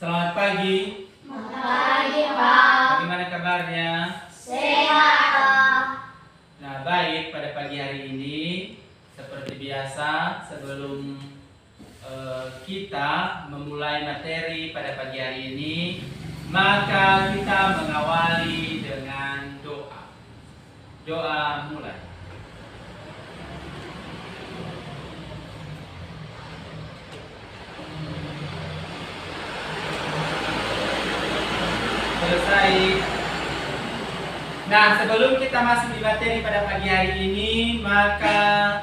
Selamat pagi. Selamat pagi, Pak. Bagaimana kabarnya? Sehat, Pak. Nah, baik, pada pagi hari ini seperti biasa sebelum kita memulai materi pada pagi hari ini, maka kita mengawali dengan doa. Doa mulai. Selesai. Nah, sebelum kita masuk di materi pada pagi hari ini, maka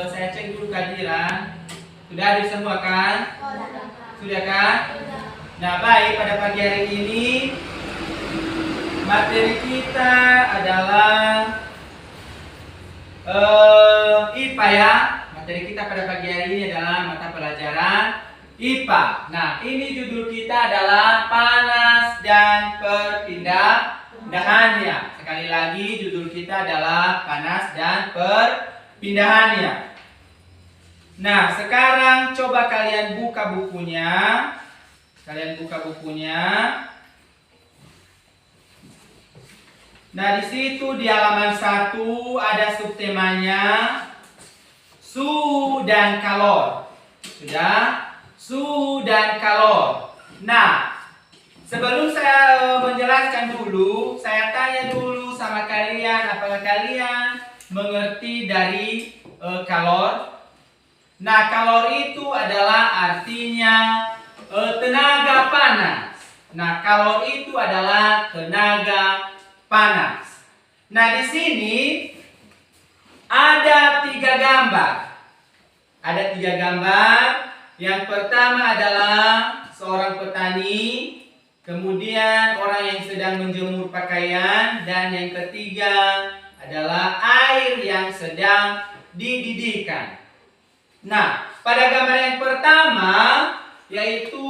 saya cek dulu kehadiran. Sudah hadir semua kan? Sudah kan? Nah, baik, pada pagi hari ini materi kita adalah IPA ya. Materi kita pada pagi hari ini adalah mata pelajaran IPA. Nah, ini judul kita adalah panas dan perpindahannya. Sekali lagi, judul kita adalah panas dan perpindahannya. Nah, sekarang coba kalian buka bukunya. Nah, di situ di halaman 1 ada subtemanya suhu dan kalor. Sudah? Suhu dan kalor. Nah, sebelum saya menjelaskan dulu, saya tanya dulu sama kalian, apakah kalian mengerti dari kalor? Nah, kalor itu adalah artinya tenaga panas. Nah, kalor itu adalah tenaga panas. Nah, di sini ada 3 gambar. Ada 3 gambar. Yang pertama adalah seorang petani, kemudian orang yang sedang menjemur pakaian, dan yang ketiga adalah air yang sedang dididihkan. Nah, pada gambar yang pertama yaitu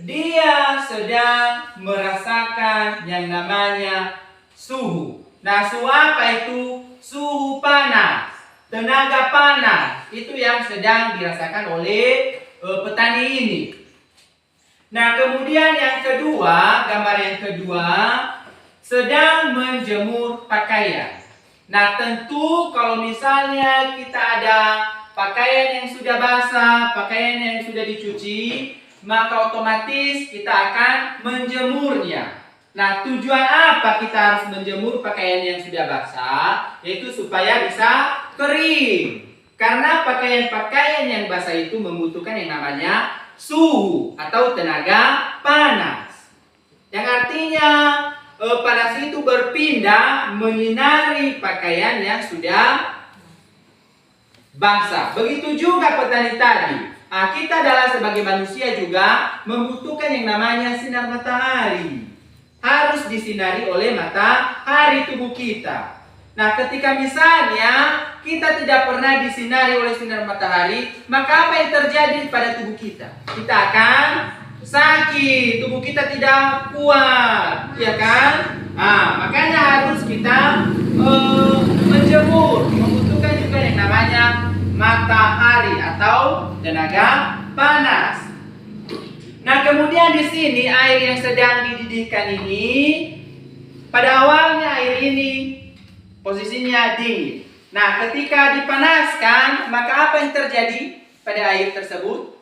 dia sedang merasakan yang namanya suhu. Nah, suhu apa itu? Suhu panas, tenaga panas. Itu yang sedang dirasakan oleh petani ini. Nah, kemudian yang kedua, gambar yang kedua, sedang menjemur pakaian. Nah, tentu kalau misalnya kita ada pakaian yang sudah basah, pakaian yang sudah dicuci, maka otomatis kita akan menjemurnya. Nah, tujuan apa kita harus menjemur pakaian yang sudah basah? Yaitu supaya bisa kering. Karena pakaian-pakaian yang basah itu membutuhkan yang namanya suhu atau tenaga panas. Yang artinya panas itu berpindah menyinari pakaian yang sudah basah. Begitu juga petani tadi. Nah, kita adalah sebagai manusia juga membutuhkan yang namanya sinar matahari. Harus disinari oleh matahari tubuh kita. Nah, ketika misalnya kita tidak pernah disinari oleh sinar matahari, maka apa yang terjadi pada tubuh kita? Kita akan sakit, tubuh kita tidak kuat, ya kan? Nah, makanya harus kita menjemur, membutuhkan juga yang namanya matahari atau tenaga panas. Nah, kemudian di sini air yang sedang dididihkan ini, pada awalnya air ini posisinya dingin. Nah, ketika dipanaskan, maka apa yang terjadi pada air tersebut?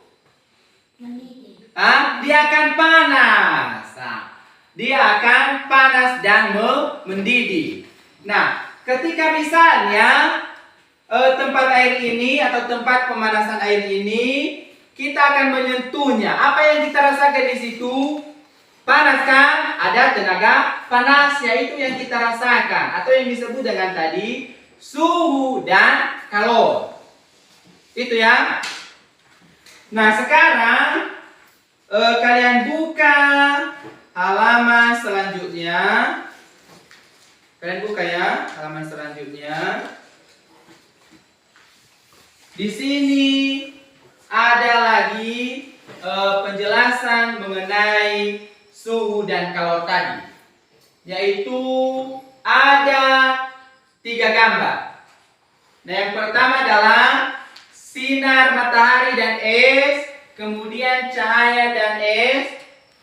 Dia akan panas. Nah, dia akan panas dan mendidih. Nah, ketika misalnya tempat air ini atau tempat pemanasan air ini, kita akan menyentuhnya. Apa yang kita rasakan di situ? Panas kan? Ada tenaga panasnya, itu yang kita rasakan atau yang disebut dengan tadi suhu dan kalor. Itu ya. Nah, sekarang kalian buka halaman selanjutnya. Kalian buka ya halaman selanjutnya. Di sini ada lagi penjelasan mengenai suhu dan kalor tadi, yaitu ada 3 gambar. Nah, yang pertama adalah sinar matahari dan es, kemudian cahaya dan es,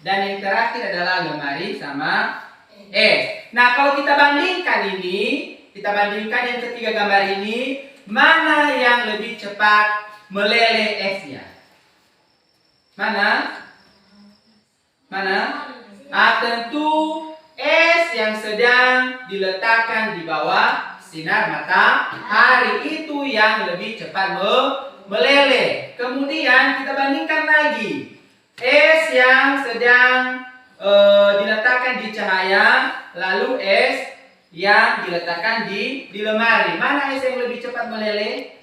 dan yang terakhir adalah lemari sama es. Nah, kalau kita bandingkan yang ketiga gambar ini, mana yang lebih cepat meleleh esnya? Mana? Tentu es yang sedang diletakkan di bawah sinar matahari itu yang lebih cepat meleleh. Kemudian kita bandingkan lagi es yang sedang diletakkan di cahaya, lalu es yang diletakkan di lemari. Mana es yang lebih cepat meleleh?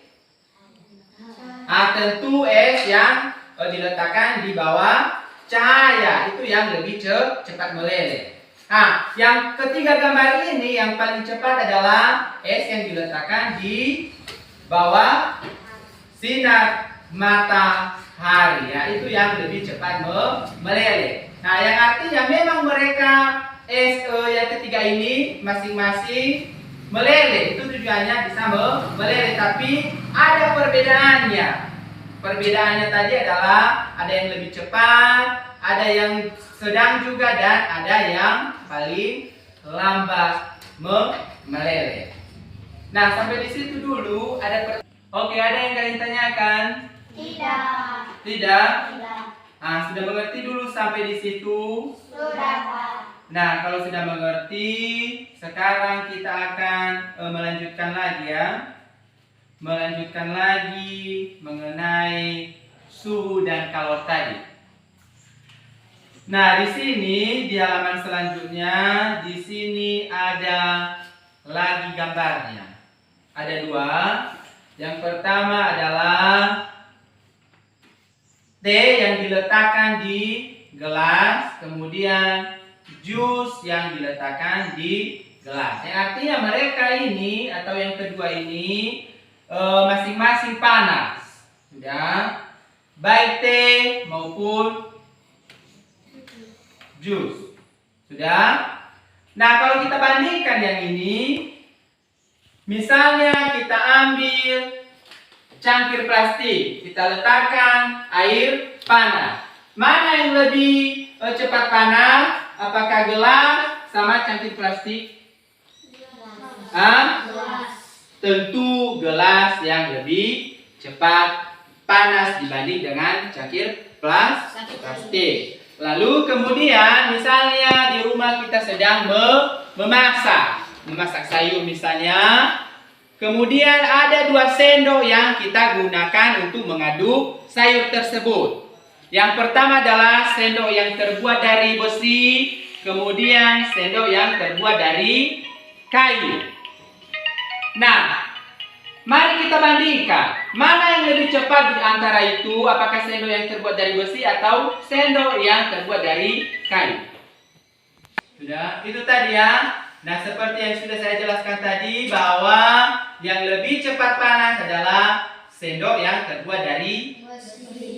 Tentu es yang diletakkan di bawah cahaya itu yang lebih cepat meleleh. Nah, yang ketiga gambar ini yang paling cepat adalah es yang diletakkan di bawah sinar matahari, ya, itu yang lebih cepat meleleh. Nah, yang artinya memang mereka es yang ketiga ini masing-masing meleleh, itu tujuannya bisa meleleh, tapi ada perbedaannya. Perbedaannya tadi adalah ada yang lebih cepat, ada yang sedang juga, dan ada yang paling lambat meleleh. Nah, sampai di situ dulu. Oke, ada yang kalian tanyakan? Tidak. Tidak? Tidak. Nah, sudah mengerti dulu sampai di situ? Sudah, Pak. Nah, kalau sudah mengerti, sekarang kita akan melanjutkan lagi, ya. Melanjutkan lagi mengenai suhu dan kalor tadi. Nah, di sini di halaman selanjutnya, di sini ada lagi gambarnya. Ada dua. Yang pertama adalah teh yang diletakkan di gelas, kemudian jus yang diletakkan di gelas. Yang artinya mereka ini atau yang kedua ini masing-masing panas, ya, baik teh maupun jus, sudah. Nah, kalau kita bandingkan yang ini, misalnya kita ambil cangkir plastik, kita letakkan air panas, mana yang lebih cepat panas? Apakah gelas sama cangkir plastik? Gelas. Tentu gelas yang lebih cepat panas dibanding dengan cangkir plastik. Lalu kemudian misalnya di rumah kita sedang memasak sayur misalnya. Kemudian ada 2 sendok yang kita gunakan untuk mengaduk sayur tersebut. Yang pertama adalah sendok yang terbuat dari besi, kemudian sendok yang terbuat dari kayu. Nah, mari kita bandingkan mana yang lebih cepat di antara itu, apakah sendok yang terbuat dari besi atau sendok yang terbuat dari kayu. Sudah, itu tadi, ya. Nah, seperti yang sudah saya jelaskan tadi, bahwa yang lebih cepat panas adalah sendok yang terbuat dari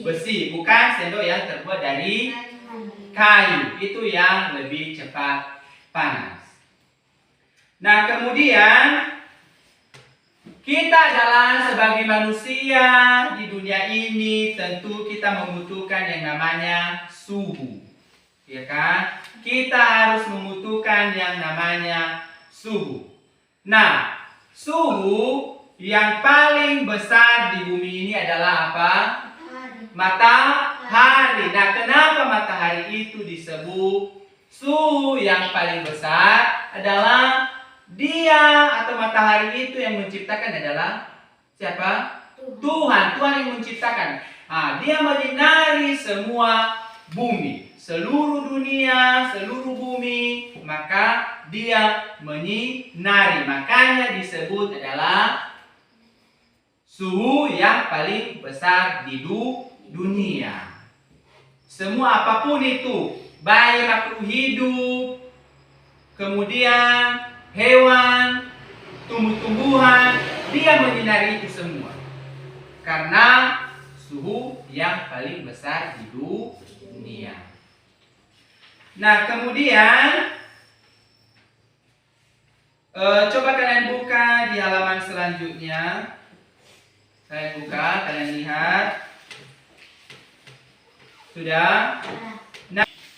besi, bukan sendok yang terbuat dari kayu. Itu yang lebih cepat panas. Nah, kemudian kita adalah sebagai manusia di dunia ini, tentu kita membutuhkan yang namanya suhu, ya kan? Kita harus membutuhkan yang namanya suhu. Nah, suhu yang paling besar di bumi ini adalah apa? Matahari. Nah, kenapa matahari itu disebut suhu yang paling besar? Adalah dia atau matahari itu yang menciptakan adalah siapa? Tuhan. Tuhan yang menciptakan. Nah, dia menyinari semua bumi, seluruh dunia, seluruh bumi, maka dia menyinari. Makanya disebut adalah suhu yang paling besar di dunia. Semua apapun itu, baik makhluk hidup, kemudian hewan, tumbuh-tumbuhan, dia menyinari itu semua. Karena suhu yang paling besar di dunia. Nah, kemudian coba kalian buka di halaman selanjutnya. Saya buka, kalian lihat. Sudah?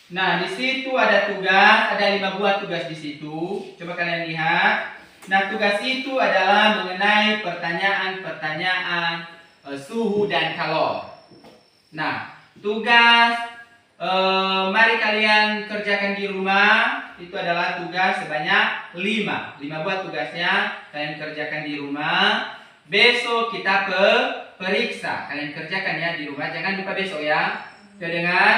Nah, di situ ada tugas, ada 5 buah tugas di situ. Coba kalian lihat. Nah, tugas itu adalah mengenai pertanyaan-pertanyaan suhu dan kalor. Nah, tugas mari kalian kerjakan di rumah. Itu adalah tugas sebanyak 5 buah tugasnya kalian kerjakan di rumah. Besok kita periksa. Kalian kerjakan ya di rumah. Jangan lupa besok ya. Sudah dengar?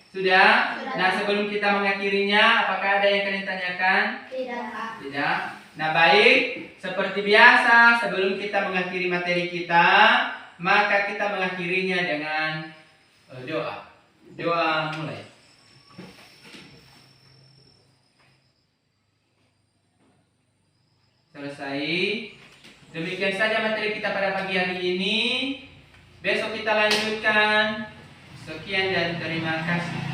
Sudah? Nah, sebelum kita mengakhirinya, apakah ada yang kalian tanyakan? Tidak. Nah, baik. Seperti biasa, sebelum kita mengakhiri materi kita, maka kita mengakhirinya dengan doa. Doa mulai. Selesai. Demikian saja materi kita pada pagi hari ini. Besok kita lanjutkan. Sekian dan terima kasih.